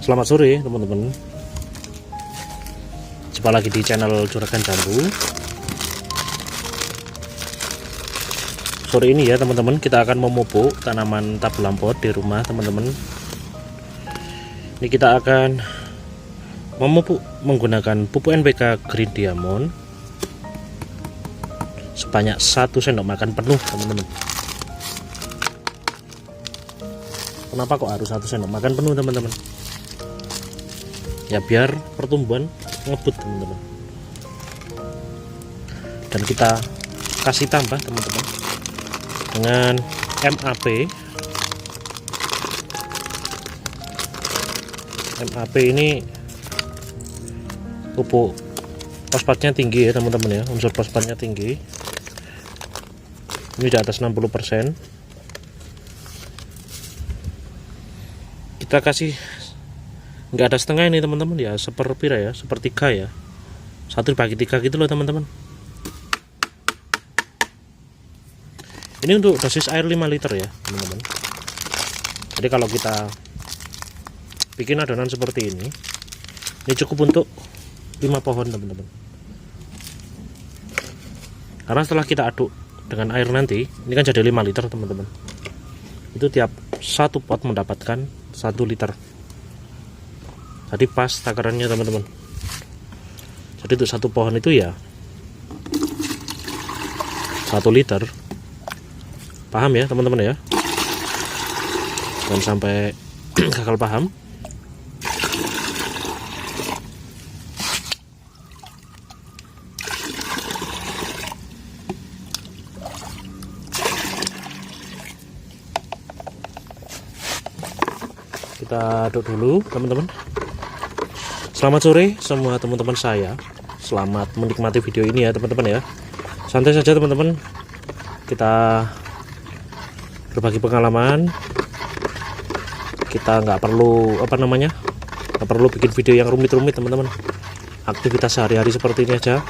Selamat sore teman-teman. Jumpa lagi di channel Juragan Jambu. Sore ini ya teman-teman, kita akan memupuk tanaman tabulam pot di rumah teman-teman. Ini kita akan memupuk menggunakan pupuk NPK Green Diamond sebanyak 1 sendok makan penuh teman-teman. Kenapa kok harus 1 sendok makan penuh teman-teman? Ya biar pertumbuhan ngebut teman-teman. Dan kita kasih tambah teman-teman dengan MAP ini pupuk fosfatnya tinggi ya teman-teman ya, unsur fosfatnya tinggi. Ini di atas 60%. Kita kasih nggak ada setengah ini teman-teman ya, seperpira ya, sepertiga ya, 1 dibagi 3 gitu loh teman-teman. Ini untuk dosis air 5 liter ya teman-teman. Jadi kalau kita bikin adonan seperti ini cukup untuk 5 pohon teman-teman. Karena setelah kita aduk dengan air nanti, ini kan jadi 5 liter teman-teman. Itu tiap 1 pot mendapatkan 1 liter. Jadi pas takarannya teman-teman. Jadi untuk 1 pohon itu ya 1 liter. Paham ya teman-teman ya? Jangan sampai gagal paham. Kita aduk dulu teman-teman. Selamat sore semua teman-teman saya. Selamat menikmati video ini ya teman-teman ya. Santai saja teman-teman. Kita berbagi pengalaman. Kita nggak perlu nggak perlu bikin video yang rumit-rumit teman-teman. Aktivitas sehari-hari seperti ini aja.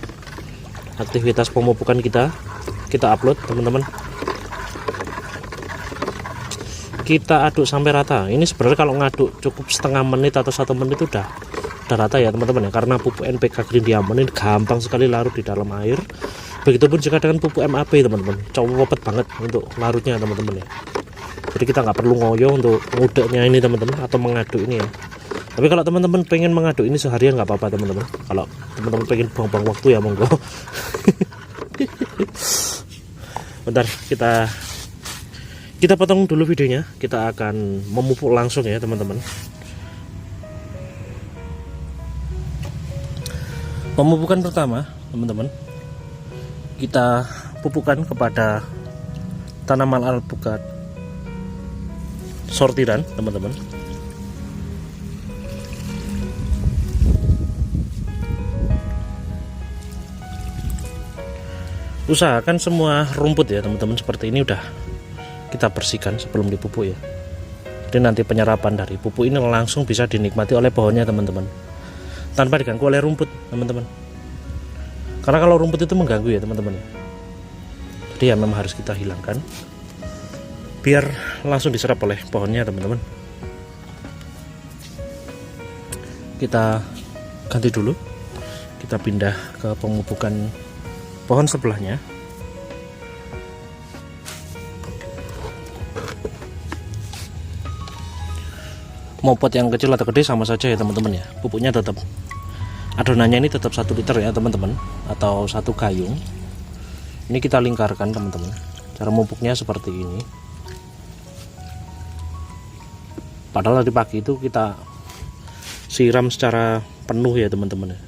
Aktivitas pemupukan kita upload teman-teman. Kita aduk sampai rata. Ini sebenarnya kalau ngaduk cukup setengah menit atau 1 menit udah rata ya teman-teman ya, karena pupuk NPK Green Diamond ini gampang sekali larut di dalam air. Begitupun juga dengan pupuk MAP teman-teman, cepet banget untuk larutnya teman-teman ya. Jadi kita nggak perlu ngoyo untuk ngudeknya ini teman-teman, atau mengaduk ini ya. Tapi kalau teman-teman pengen mengaduk ini seharian nggak apa-apa teman-teman. Kalau teman-teman pengen buang-buang waktu ya monggo. Bentar, kita potong dulu videonya. Kita akan memupuk langsung ya teman-teman. Pemupukan pertama teman-teman, kita pupukkan kepada tanaman alpukat sortiran teman-teman. Usahakan semua rumput ya teman-teman seperti ini udah kita bersihkan sebelum dipupuk ya. Jadi nanti penyerapan dari pupuk ini langsung bisa dinikmati oleh pohonnya teman-teman, tanpa diganggu oleh rumput teman-teman. Karena kalau rumput itu mengganggu ya teman-teman. Jadi ya memang harus kita hilangkan biar langsung diserap oleh pohonnya teman-teman. Kita ganti dulu. Kita pindah ke pemupukan pohon sebelahnya. Mau pot yang kecil atau gede sama saja ya teman-teman ya. Pupuknya tetap, adonannya ini tetap 1 liter ya teman-teman, atau 1 gayung. Ini kita lingkarkan teman-teman. Cara memupuknya seperti ini. Padahal tadi pagi itu kita siram secara penuh ya teman-teman.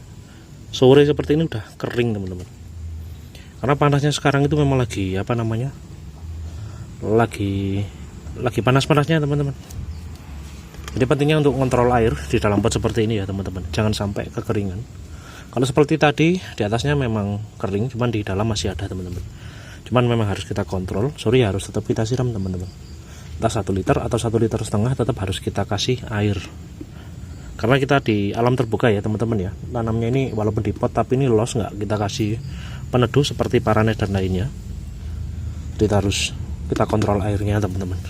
Sore seperti ini udah kering teman-teman. Karena panasnya sekarang itu memang lagi lagi panas-panasnya teman-teman. Jadi pentingnya untuk kontrol air di dalam pot seperti ini ya teman-teman. Jangan sampai kekeringan. Kalau seperti tadi di atasnya memang kering, cuman di dalam masih ada teman-teman. Cuman memang harus kita kontrol. Sore harus tetap kita siram teman-teman. Entah 1 liter atau 1,5 liter tetap harus kita kasih air. Karena kita di alam terbuka ya teman-teman ya. Tanamnya ini walaupun di pot tapi ini los, nggak kita kasih peneduh seperti paranet dan lainnya. Jadi harus kita kontrol airnya teman-teman.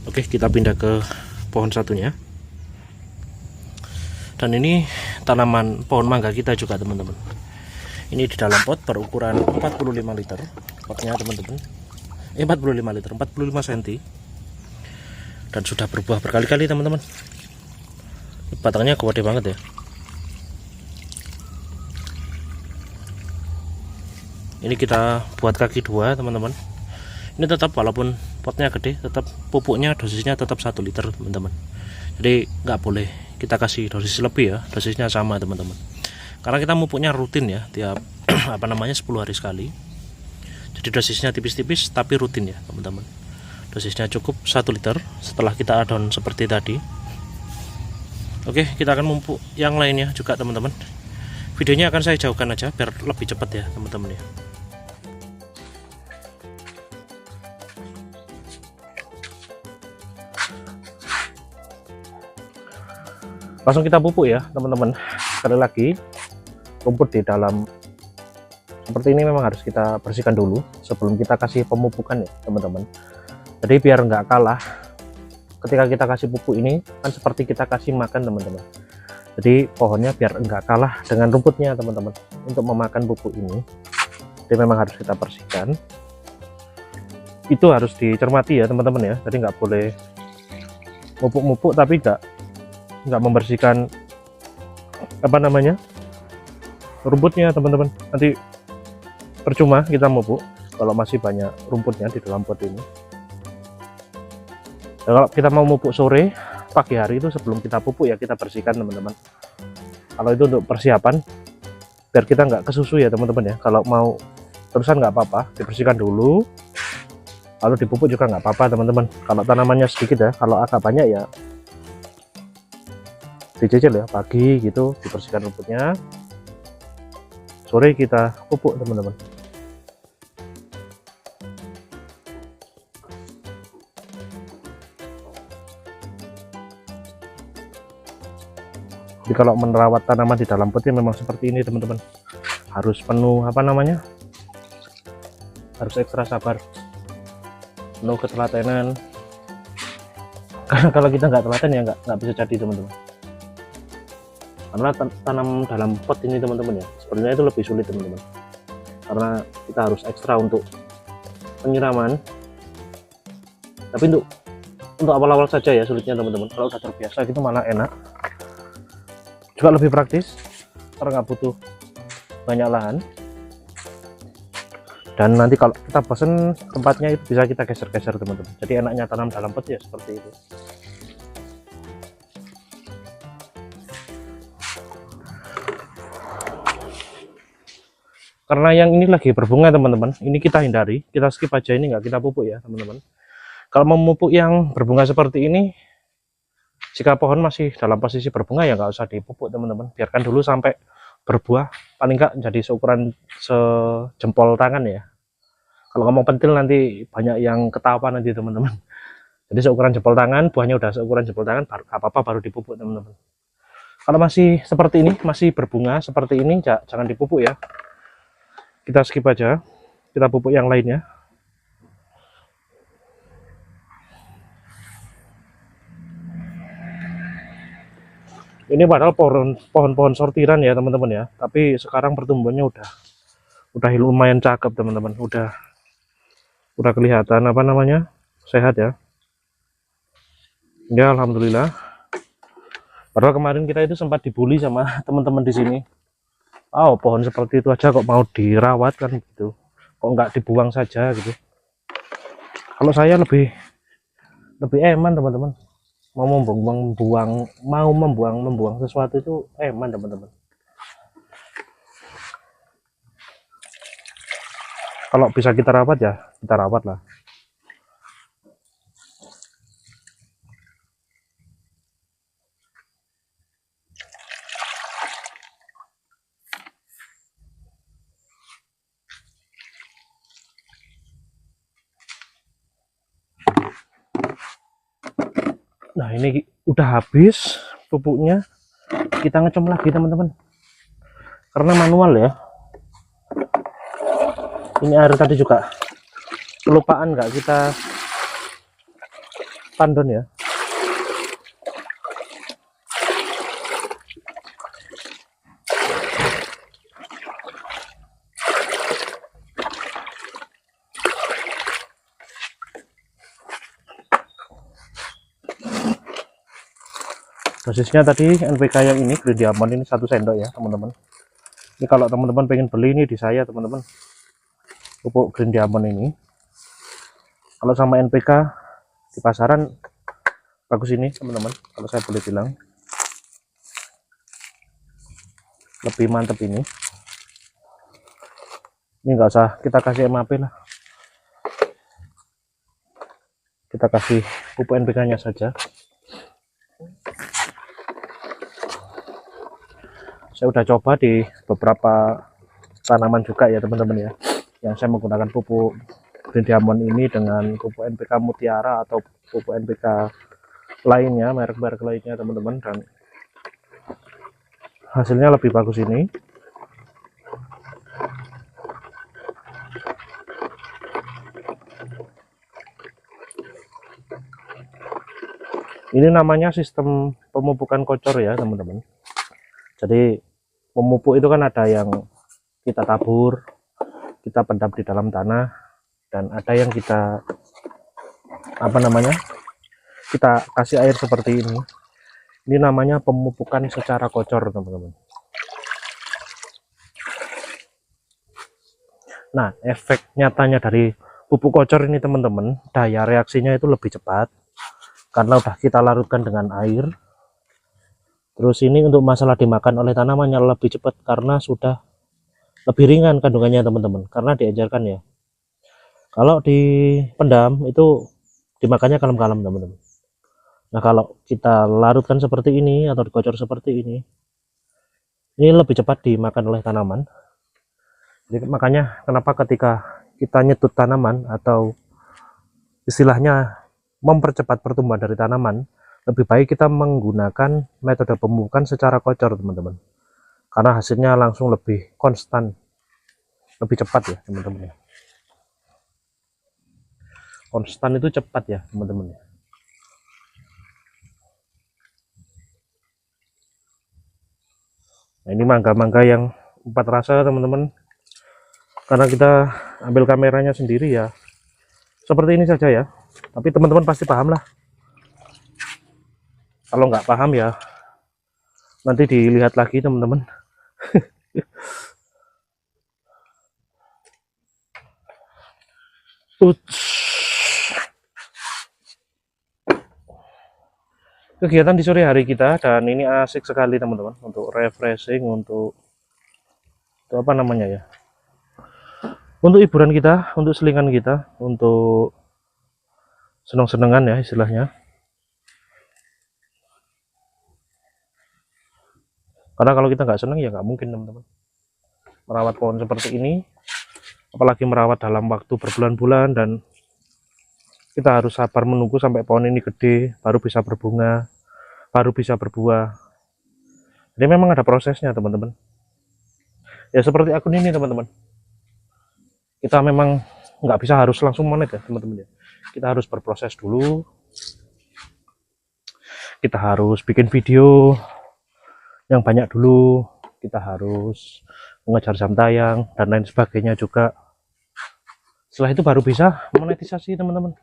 Oke, kita pindah ke pohon satunya. Dan ini tanaman pohon mangga kita juga teman-teman. Ini di dalam pot berukuran 45 liter potnya teman-teman. 45 liter, 45 cm. Dan sudah berbuah berkali-kali teman-teman. Batangnya gede banget ya. Ini kita buat kaki dua teman-teman. Ini tetap walaupun potnya gede, tetap pupuknya dosisnya tetap 1 liter teman-teman. Jadi nggak boleh kita kasih dosis lebih ya, dosisnya sama teman-teman. Karena kita pupuknya rutin ya, tiap 10 hari sekali. Jadi dosisnya tipis-tipis tapi rutin ya teman-teman. Dosisnya cukup 1 liter setelah kita adon seperti tadi. Oke, kita akan mupuk yang lainnya juga teman-teman. Videonya akan saya jauhkan aja biar lebih cepat ya teman-teman ya. Langsung kita pupuk ya teman-teman. Sekali lagi, rumput di dalam seperti ini memang harus kita bersihkan dulu sebelum kita kasih pemupukan ya teman-teman. Jadi biar nggak kalah ketika kita kasih pupuk ini kan seperti kita kasih makan teman-teman. Jadi pohonnya biar nggak kalah dengan rumputnya teman-teman untuk memakan pupuk ini. Jadi memang harus kita bersihkan. Itu harus dicermati ya teman-teman ya. Jadi nggak boleh mupuk-mupuk tapi nggak membersihkan rumputnya teman-teman. Nanti percuma kita mupuk kalau masih banyak rumputnya di dalam pot ini. Dan kalau kita mau mupuk sore pagi hari itu sebelum kita pupuk ya kita bersihkan teman-teman. Kalau itu untuk persiapan biar kita nggak kesusu ya teman-teman ya. Kalau mau terusan nggak apa-apa, dibersihkan dulu lalu dipupuk juga nggak apa-apa teman-teman. Kalau tanamannya sedikit ya, kalau agak banyak ya dicicil ya, pagi gitu dibersihkan rumputnya, sore kita pupuk teman-teman. Jadi kalau merawat tanaman di dalam potnya memang seperti ini teman-teman, harus penuh harus ekstra sabar, penuh ketelatenan. Karena kalau kita nggak telaten ya nggak bisa jadi teman-teman. Karena tanam dalam pot ini teman-teman ya sebenarnya itu lebih sulit teman-teman, karena kita harus ekstra untuk penyiraman. Tapi untuk awal-awal saja ya sulitnya teman-teman. Kalau udah terbiasa gitu malah enak, juga lebih praktis karena nggak butuh banyak lahan. Dan nanti kalau kita bosen tempatnya itu bisa kita geser-geser teman-teman. Jadi enaknya tanam dalam pot ya seperti itu. Karena yang ini lagi berbunga teman-teman, ini kita hindari, kita skip aja, ini nggak kita pupuk ya teman-teman. Kalau mau memupuk yang berbunga seperti ini, jika pohon masih dalam posisi berbunga ya nggak usah dipupuk teman-teman, biarkan dulu sampai berbuah, paling nggak jadi seukuran sejempol tangan ya. Kalau ngomong pentil nanti banyak yang ketawa nanti teman-teman. Jadi seukuran jempol tangan, buahnya udah seukuran jempol tangan, apa-apa baru dipupuk teman-teman. Kalau masih seperti ini, masih berbunga seperti ini, jangan dipupuk ya. Kita skip aja, kita pupuk yang lainnya. Ini padahal pohon-pohon sortiran ya teman-teman ya, tapi sekarang pertumbuhannya udah lumayan cakep teman-teman, udah kelihatan sehat ya. Ya alhamdulillah. Padahal kemarin kita itu sempat dibully sama teman-teman di sini. Oh, pohon seperti itu aja kok mau dirawat kan gitu, kok nggak dibuang saja gitu. Kalau saya lebih eman teman-teman, mau membuang sesuatu itu eman teman-teman. Kalau bisa kita rawat ya kita rawat lah. Nah ini udah habis pupuknya, kita ngecom lagi teman-teman karena manual ya. Ini air tadi juga kelupaan nggak kita tandon ya. Dosisnya tadi NPK yang ini Green Diamond ini 1 sendok ya teman-teman. Ini kalau teman-teman pengen beli ini di saya teman-teman, pupuk Green Diamond ini kalau sama NPK di pasaran bagus ini teman-teman, kalau saya boleh bilang lebih mantep ini nggak usah kita kasih MAP lah, kita kasih pupuk NPK nya saja. Saya udah coba di beberapa tanaman juga ya teman-teman ya, yang saya menggunakan pupuk Green Diamond ini dengan pupuk NPK Mutiara atau pupuk NPK lainnya, merek-merek lainnya teman-teman, dan hasilnya lebih bagus ini. Ini namanya sistem pemupukan kocor ya teman-teman. Jadi pemupuk itu kan ada yang kita tabur, kita pendam di dalam tanah, dan ada yang kita kita kasih air seperti ini. Ini namanya pemupukan secara kocor teman-teman. Nah, efek nyatanya dari pupuk kocor ini teman-teman, daya reaksinya itu lebih cepat karena udah kita larutkan dengan air. Terus ini untuk masalah dimakan oleh tanamannya lebih cepat karena sudah lebih ringan kandungannya teman-teman, karena diajarkan ya. Kalau dipendam itu dimakannya kalem-kalem teman-teman. Nah, kalau kita larutkan seperti ini atau dikocor seperti ini lebih cepat dimakan oleh tanaman. Jadi makanya kenapa ketika kita nyetut tanaman atau istilahnya mempercepat pertumbuhan dari tanaman, lebih baik kita menggunakan metode pemupukan secara kocor teman-teman, karena hasilnya langsung lebih konstan, lebih cepat ya teman-teman ya. Konstan itu cepat ya teman-teman ya. Nah, ini mangga-mangga yang 4 rasa teman-teman, karena kita ambil kameranya sendiri ya seperti ini saja ya, tapi teman-teman pasti paham lah. Kalau nggak paham ya nanti dilihat lagi teman-teman. Kegiatan di sore hari kita, dan ini asik sekali teman-teman, untuk refreshing, untuk apa namanya ya, untuk hiburan kita, untuk selingan kita, untuk senang-senangan ya istilahnya. Karena kalau kita nggak senang ya nggak mungkin teman-teman merawat pohon seperti ini, apalagi merawat dalam waktu berbulan-bulan, dan kita harus sabar menunggu sampai pohon ini gede baru bisa berbunga, baru bisa berbuah. Jadi memang ada prosesnya teman-teman ya, seperti akun ini teman-teman. Kita memang nggak bisa harus langsung monet ya teman-teman ya, kita harus berproses dulu, kita harus bikin video yang banyak dulu, kita harus mengejar jam tayang dan lain sebagainya juga. Setelah itu baru bisa monetisasi teman-teman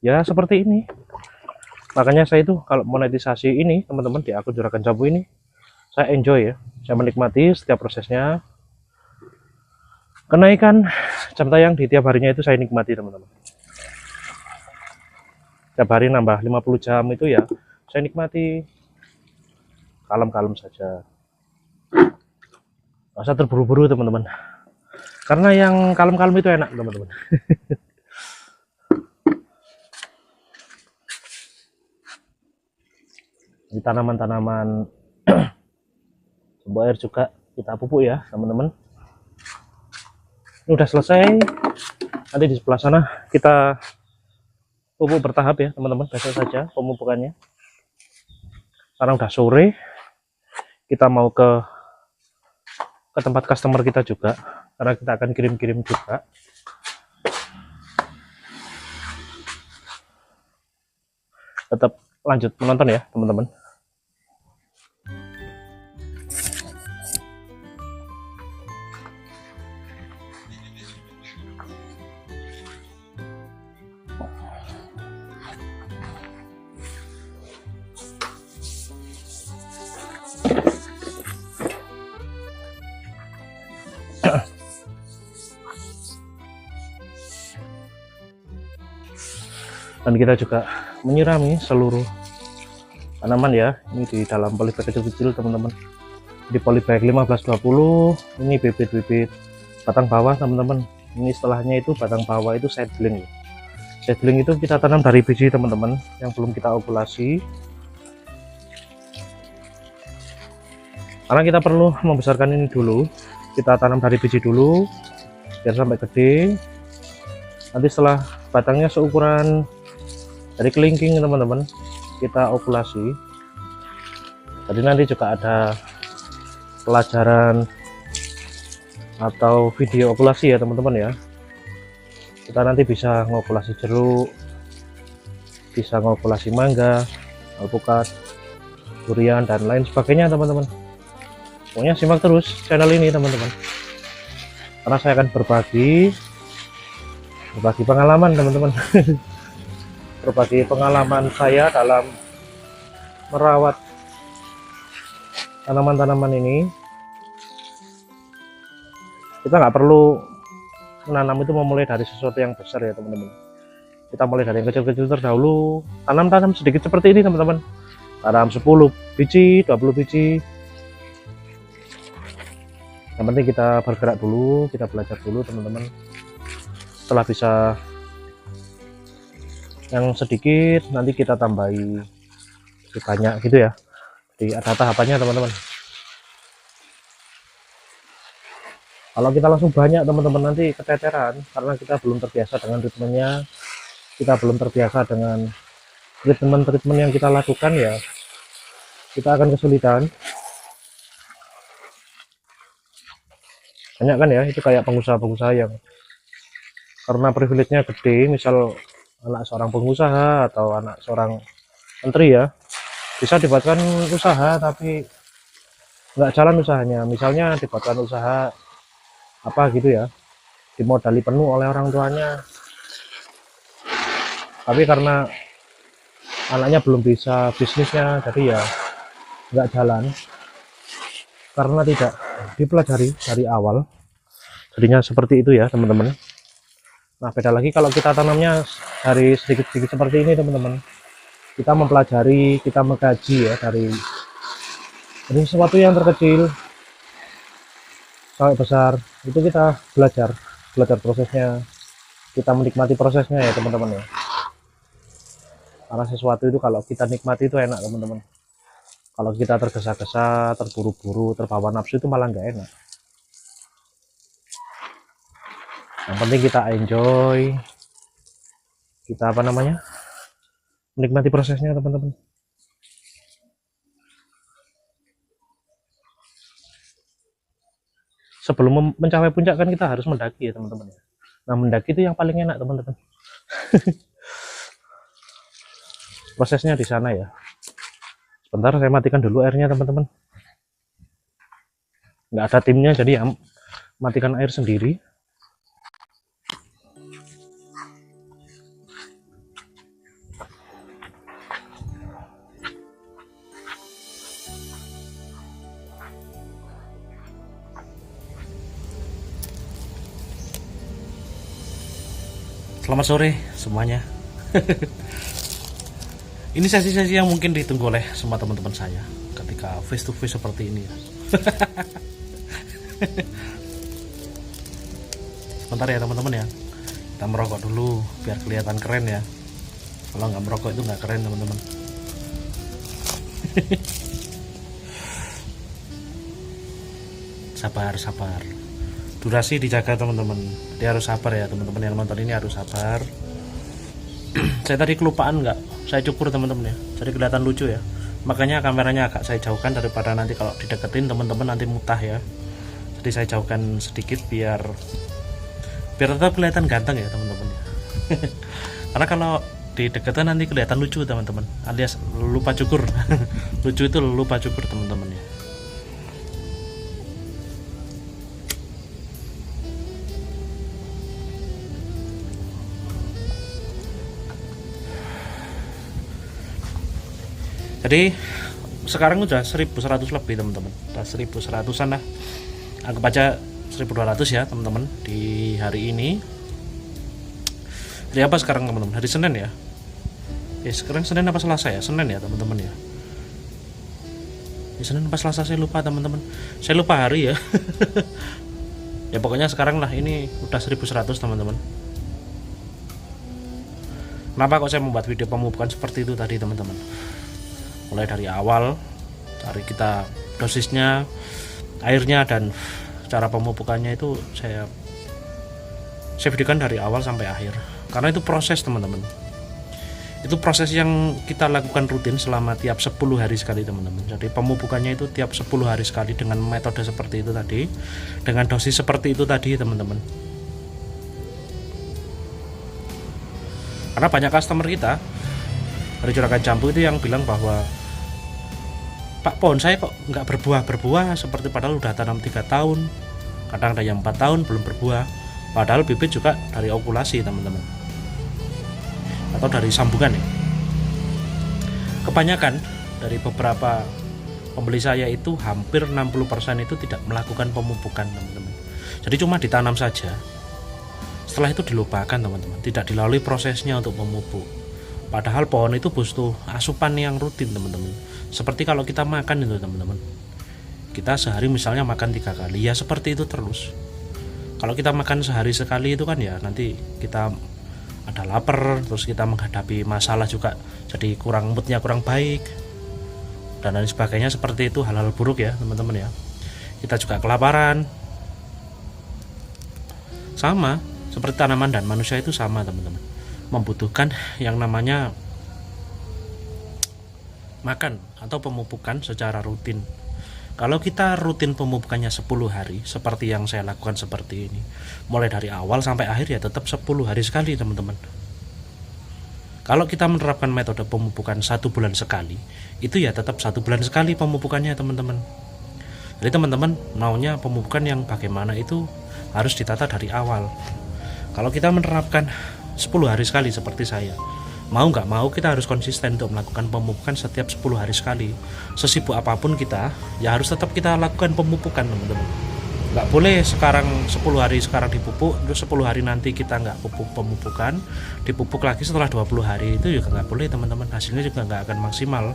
ya, seperti ini. Makanya saya itu kalau monetisasi ini teman-teman di akun Juragan Jambu ini, saya enjoy ya, saya menikmati setiap prosesnya. Kenaikan jam tayang di tiap harinya itu saya nikmati teman-teman. Tiap hari nambah 50 jam itu ya saya nikmati, kalem-kalem saja, nggak usah terburu-buru teman-teman, karena yang kalem-kalem itu enak teman-teman. Di tanaman-tanaman sumber air juga kita pupuk ya teman-teman. Ini udah selesai, nanti di sebelah sana kita pupuk bertahap ya teman-teman, besok saja pemupukannya, karena udah sore. Kita mau ke tempat customer kita juga, karena kita akan kirim-kirim juga. tetap lanjut menonton ya teman-teman. Dan kita juga menyirami seluruh tanaman ya, ini di dalam polybag kecil-kecil teman-teman, di polybag 1520. Ini bibit-bibit batang bawah teman-teman. Ini setelahnya itu batang bawah itu seedling. Seedling itu kita tanam dari biji teman-teman, yang belum kita okulasi, karena kita perlu membesarkan ini dulu. Kita tanam dari biji dulu biar sampai gede. Nanti setelah batangnya seukuran dari kelingking teman-teman, kita okulasi. Jadi nanti juga ada pelajaran atau video okulasi ya teman-teman ya. Kita nanti bisa ngokulasi jeruk, bisa ngokulasi mangga, alpukat, durian, dan lain sebagainya teman-teman. Pokoknya simak terus channel ini teman-teman, karena saya akan berbagi pengalaman teman-teman. Berbagi pengalaman saya dalam merawat tanaman-tanaman ini. Kita nggak perlu menanam itu memulai dari sesuatu yang besar ya teman-teman. Kita mulai dari yang kecil-kecil terdahulu, tanam sedikit seperti ini teman-teman. Tanam 10 biji, 20 biji. Yang penting kita bergerak dulu, kita belajar dulu teman-teman. Setelah bisa yang sedikit, nanti kita tambahi lebih banyak gitu ya. Jadi ada tahapannya teman-teman. Kalau kita langsung banyak teman-teman, nanti keteteran, karena kita belum terbiasa dengan ritmenya, kita belum terbiasa dengan treatment yang kita lakukan ya, kita akan kesulitan. Banyak kan ya, itu kayak pengusaha-pengusaha yang karena privilege-nya gede, misal anak seorang pengusaha atau anak seorang menteri ya, bisa dibuatkan usaha tapi nggak jalan usahanya. Misalnya dibuatkan usaha apa gitu ya, dimodali penuh oleh orang tuanya, tapi karena anaknya belum bisa bisnisnya, jadi ya nggak jalan karena tidak dipelajari dari awal. Jadinya seperti itu ya teman-teman. Nah beda lagi kalau kita tanamnya dari sedikit-sedikit seperti ini teman-teman. Kita mempelajari, kita mengkaji ya, dari sesuatu yang terkecil sampai besar. Itu kita belajar prosesnya, kita menikmati prosesnya ya teman-teman ya. Karena sesuatu itu kalau kita nikmati itu enak teman-teman. Kalau kita tergesa-gesa, terburu-buru, terbawa nafsu, itu malah nggak enak. Yang penting kita enjoy, kita menikmati prosesnya teman-teman. Sebelum mencapai puncak kan kita harus mendaki ya teman-teman. Nah mendaki itu yang paling enak teman-teman. Prosesnya di sana ya. Sebentar saya matikan dulu airnya teman-teman. Nggak ada timnya jadi ya matikan air sendiri. Selamat sore semuanya. Ini sesi-sesi yang mungkin ditunggu oleh semua teman-teman saya ketika face to face seperti ini ya. Sebentar ya teman-teman ya, kita merokok dulu biar kelihatan keren ya. Kalau nggak merokok itu nggak keren teman-teman. Sabar, durasi dijaga teman-teman. Dia harus sabar ya teman-teman, yang nonton ini harus sabar. Saya tadi kelupaan nggak saya cukur teman-teman ya, jadi kelihatan lucu ya. Makanya kameranya agak saya jauhkan daripada nanti kalau dideketin teman-teman nanti mutah ya. Jadi saya jauhkan sedikit biar tetap kelihatan ganteng ya teman-teman ya. Karena kalau deketan nanti kelihatan lucu teman-teman, alias lupa cukur. Lucu itu lupa cukur teman-teman ya. Jadi sekarang udah 1100 lebih teman-teman, udah 1100an lah, anggap aja 1200 ya teman-teman di hari ini. Hari apa sekarang teman-teman? Hari Senin ya. Sekarang Senin apa Selasa ya? Senin ya teman-teman ya. Senin apa Selasa saya lupa teman-teman. Saya lupa hari ya. Ya pokoknya sekarang lah, ini udah 1100 teman-teman. Kenapa kok saya membuat video pemupukan seperti itu tadi teman-teman? Mulai dari awal, dari kita dosisnya, airnya, dan cara pemupukannya itu saya videokan dari awal sampai akhir. Karena itu proses teman-teman, itu proses yang kita lakukan rutin selama tiap 10 hari sekali teman-teman. Jadi pemupukannya itu tiap 10 hari sekali dengan metode seperti itu tadi, dengan dosis seperti itu tadi teman-teman. Karena banyak customer kita dari Juragan Jambu itu yang bilang bahwa, Pak, pohon saya kok nggak berbuah seperti padahal udah tanam 3 tahun, kadang ada yang 4 tahun belum berbuah, padahal bibit juga dari okulasi teman-teman, atau dari sambungan ya. Kebanyakan dari beberapa pembeli saya itu hampir 60% itu tidak melakukan pemupukan teman-teman. Jadi cuma ditanam saja, setelah itu dilupakan teman-teman, tidak dilalui prosesnya untuk memupuk. Padahal pohon itu butuh asupan yang rutin teman-teman. Seperti kalau kita makan itu teman-teman, kita sehari misalnya makan 3 kali, ya seperti itu terus. Kalau kita makan sehari sekali itu kan ya nanti kita ada lapar, terus kita menghadapi masalah juga, jadi moodnya kurang baik dan lain sebagainya, seperti itu, hal-hal buruk ya teman-teman ya. Kita juga kelaparan, sama seperti tanaman dan manusia itu sama teman-teman, membutuhkan yang namanya makan atau pemupukan secara rutin. Kalau kita rutin pemupukannya 10 hari seperti yang saya lakukan seperti ini, mulai dari awal sampai akhir ya tetap 10 hari sekali teman-teman. Kalau kita menerapkan metode pemupukan 1 bulan sekali, itu ya tetap 1 bulan sekali pemupukannya teman-teman. Jadi teman-teman maunya pemupukan yang bagaimana itu harus ditata dari awal. Kalau kita menerapkan 10 hari sekali seperti saya, mau nggak mau kita harus konsisten untuk melakukan pemupukan setiap 10 hari sekali. Sesibuk apapun kita, ya harus tetap kita lakukan pemupukan teman-teman. Nggak boleh sekarang 10 hari sekarang dipupuk, terus 10 hari nanti kita nggak pemupukan, dipupuk lagi setelah 20 hari, itu juga nggak boleh teman-teman. Hasilnya juga nggak akan maksimal,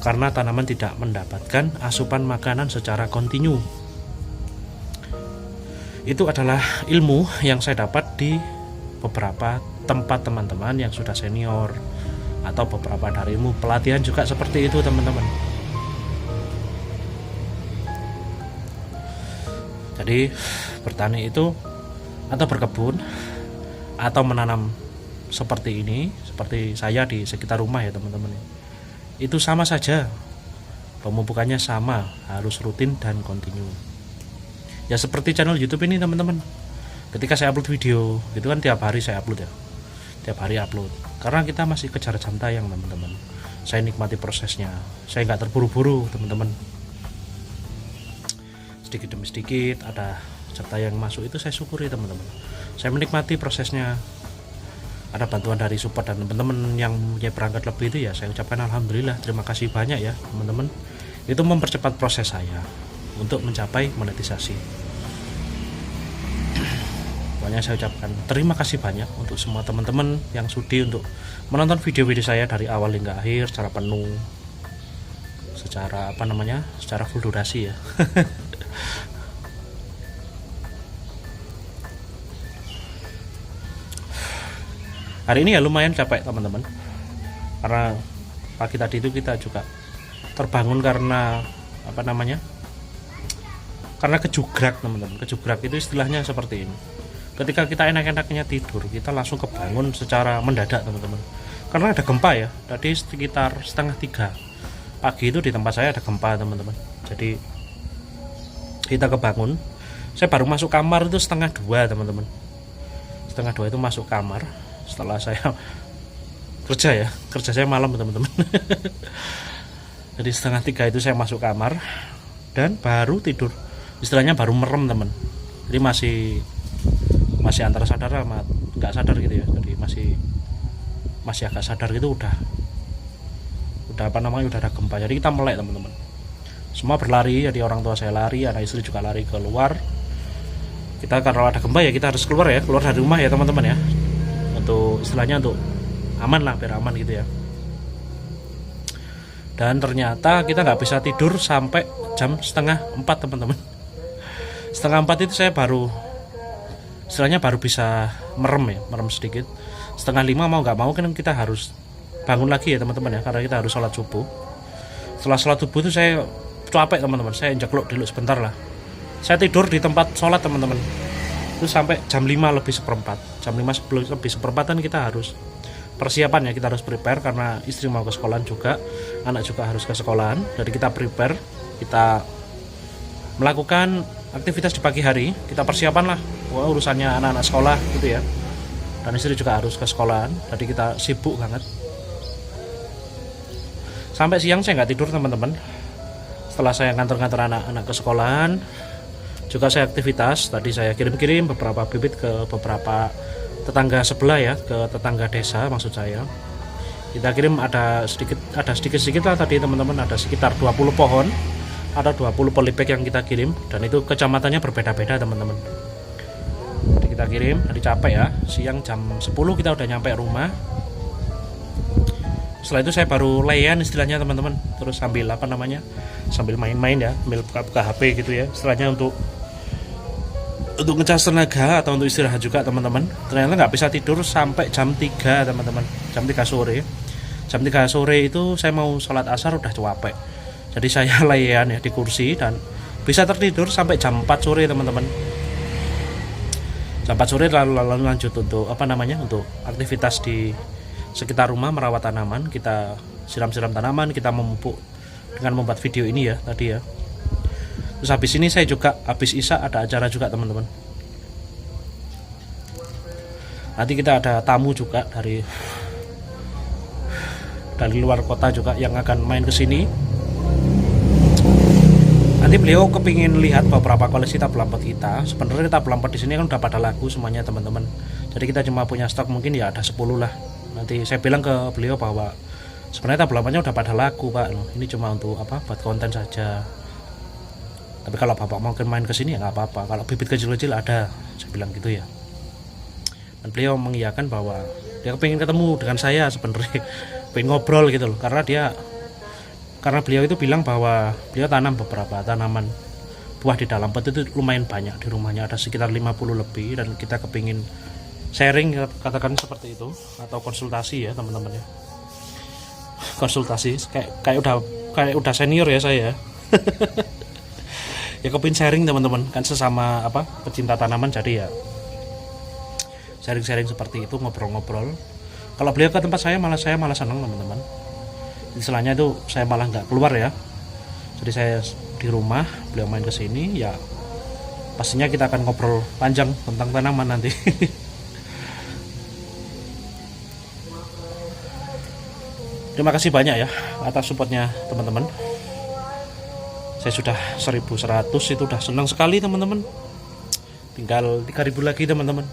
karena tanaman tidak mendapatkan asupan makanan secara kontinu. Itu adalah ilmu yang saya dapat di beberapa tempat teman-teman yang sudah senior, atau beberapa dari ilmu pelatihan juga seperti itu teman-teman. Jadi bertani itu atau berkebun atau menanam seperti ini, seperti saya di sekitar rumah ya teman-teman, itu sama saja, pemupukannya sama, harus rutin dan kontinu. Ya seperti channel YouTube ini teman-teman, ketika saya upload video itu kan tiap hari saya upload ya, tiap hari upload, karena kita masih kejar jam tayang teman-teman. Saya nikmati prosesnya, saya nggak terburu-buru teman-teman. Sedikit demi sedikit ada jam tayang masuk, itu saya syukuri teman-teman. Saya menikmati prosesnya. Ada bantuan dari support dan teman-teman yang punya perangkat lebih itu ya saya ucapkan alhamdulillah, terima kasih banyak ya teman-teman. Itu mempercepat proses saya untuk mencapai monetisasi. Pokoknya saya ucapkan terima kasih banyak untuk semua teman-teman yang sudi untuk menonton video-video saya dari awal hingga akhir secara penuh, secara secara full durasi ya. Hari ini ya lumayan capek teman-teman, karena pagi tadi itu kita juga terbangun karena karena kejugrak teman-teman. Kejugrak itu istilahnya seperti ini, ketika kita enak-enaknya tidur kita langsung kebangun secara mendadak teman-teman, karena ada gempa ya. Tadi sekitar 2:30 pagi itu di tempat saya ada gempa teman-teman. Jadi kita kebangun, saya baru masuk kamar itu 1:30 teman-teman. 1:30 itu masuk kamar, setelah saya kerja saya malam teman-teman. Jadi 2:30 itu saya masuk kamar dan baru tidur, istilahnya baru merem teman. Jadi masih antara sadar sama nggak sadar gitu ya. Jadi masih agak sadar gitu, udah apa namanya, udah ada gempa. Jadi kita melek teman-teman, semua berlari. Jadi orang tua saya lari, anak istri juga lari keluar. Kita kalau ada gempa ya kita harus keluar dari rumah ya teman-teman ya, untuk istilahnya untuk aman lah, biar aman gitu ya. Dan ternyata kita nggak bisa tidur sampai jam 3:30 teman-teman. 3:30 itu saya baru bisa merem sedikit. 4:30 mau nggak mau kan kita harus bangun lagi ya teman-teman ya, karena kita harus sholat subuh. Setelah sholat subuh itu saya capek teman-teman, saya injak dulu sebentar lah. Saya tidur di tempat sholat teman-teman itu sampai jam 5:04. Jam 5:04 kita harus persiapan ya, kita harus prepare karena istri mau ke sekolahan juga, anak juga harus ke sekolahan. Jadi kita prepare, kita melakukan aktivitas di pagi hari, kita persiapan lah urusannya anak-anak sekolah gitu ya, dan istri juga harus ke sekolahan. Jadi kita sibuk banget sampai siang. Saya nggak tidur teman-teman. Setelah saya ngantor-ngantor anak-anak ke sekolahan, juga saya aktivitas. Tadi saya kirim-kirim beberapa bibit ke beberapa tetangga sebelah ya, ke tetangga desa maksud saya. Kita kirim ada sedikit lah tadi teman-teman, ada sekitar 20 pohon, ada 20 polybag yang kita kirim, dan itu kecamatannya berbeda-beda teman-teman. Jadi kita kirim, tadi capek ya, siang jam 10 kita udah nyampe rumah. Setelah itu saya baru layan istilahnya teman-teman, terus sambil sambil main-main ya, sambil buka-buka HP gitu ya, istilahnya untuk ngecas tenaga atau untuk istirahat juga teman-teman. Ternyata nggak bisa tidur sampai jam 3 teman-teman, jam 3 sore. Jam 3 sore itu saya mau sholat asar udah capek. Jadi saya layan ya di kursi dan bisa tertidur sampai jam 4 sore teman-teman. Jam 4 sore lalu lanjut untuk untuk aktivitas di sekitar rumah, merawat tanaman. Kita siram-siram tanaman, kita memupuk dengan membuat video ini ya tadi ya. Terus habis ini saya juga habis isya ada acara juga teman-teman. Nanti kita ada tamu juga dari luar kota juga yang akan main ke sini. Nanti beliau kepingin lihat beberapa koleksi tabel lampat kita. Sebenarnya tabel lampat di sini kan udah pada laku semuanya teman-teman. Jadi kita cuma punya stok mungkin ya ada 10 lah. Nanti saya bilang ke beliau bahwa sebenarnya tabel lampatnya udah pada laku Pak. Ini cuma untuk buat konten saja. Tapi kalau bapak mau main ke sini ya nggak apa-apa. Kalau bibit kecil-kecil ada, saya bilang gitu ya. Dan beliau mengiyakan bahwa dia pengen ketemu dengan saya sebenarnya, pengen ngobrol gitu loh. Karena beliau itu bilang bahwa beliau tanam beberapa tanaman buah di dalam pot itu lumayan banyak di rumahnya, ada sekitar 50 lebih, dan kita kepingin sharing katakan seperti itu, atau konsultasi ya teman-teman ya. Konsultasi kayak udah senior ya saya. Ya kepingin sharing teman-teman, kan sesama pecinta tanaman, jadi ya sharing-sharing seperti itu, ngobrol-ngobrol. Kalau beliau ke tempat saya malah senang teman-teman. Istilahnya itu saya malah nggak keluar ya. Jadi saya di rumah, beliau main ke sini ya. Pastinya kita akan ngobrol panjang tentang tanaman nanti. Terima kasih banyak ya atas supportnya teman-teman. Saya sudah 1100, itu udah senang sekali teman-teman. Tinggal 3000 lagi teman-teman.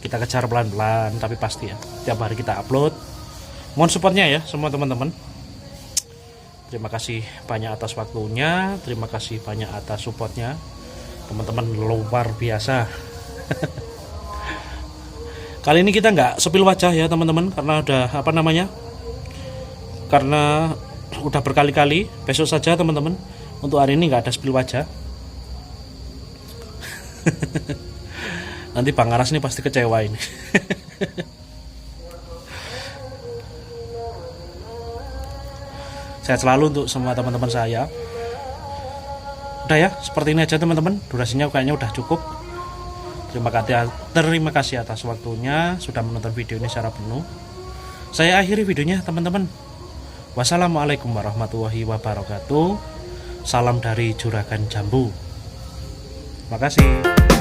Kita kejar pelan-pelan tapi pasti ya. Tiap hari kita upload. Mohon supportnya ya semua teman-teman. Terima kasih banyak atas waktunya, terima kasih banyak atas supportnya. Teman-teman luar biasa. Kali ini kita nggak sepil wajah ya teman-teman, karena udah karena udah berkali-kali. Besok saja teman-teman. Untuk hari ini nggak ada sepil wajah. Nanti Bang Aras ini pasti kecewa ini. Sehat selalu untuk semua teman-teman saya. Udah ya, seperti ini aja teman-teman. Durasinya kayaknya udah cukup. Terima kasih atas waktunya sudah menonton video ini secara penuh. Saya akhiri videonya teman-teman. Wassalamualaikum warahmatullahi wabarakatuh. Salam dari Juragan Jambu. Terima kasih.